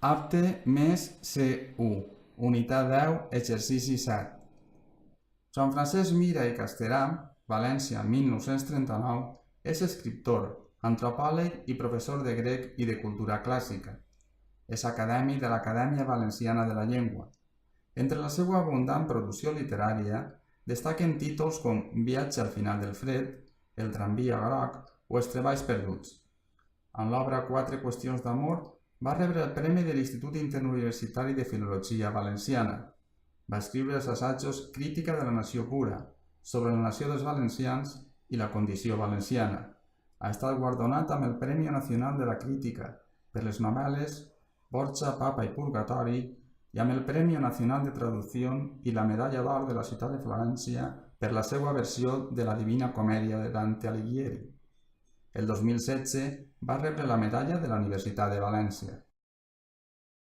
Apte més C1, unitat 10, exercici 7. Joan Francesc Mira i Casteram, València, 1939, és escriptor, antropòleg i professor de grec i de cultura clàssica. És acadèmic de l'Acadèmia Valenciana de la Llengua. Entre la seva abundant producció literària destaquen títols com Viatge al final del fred, El tramvia groc o Els treballs perduts. En l'obra 4 qüestions d'amor va rebre el premi de l'Institut Interuniversitari de Filologia Valenciana. Va escriure els assajos Crítica de la nació pura, sobre la nació dels valencians i la condició valenciana. Ha estat guardonat amb el Premi Nacional de la Crítica per les novel·les Borja, Papa i Purgatori i amb el Premi Nacional de Traducció i la Medalla d'Or de la ciutat de Florència per la seva versió de la Divina Comèdia de Dante Alighieri. El 2016 va rebre la medalla de la Universitat de València.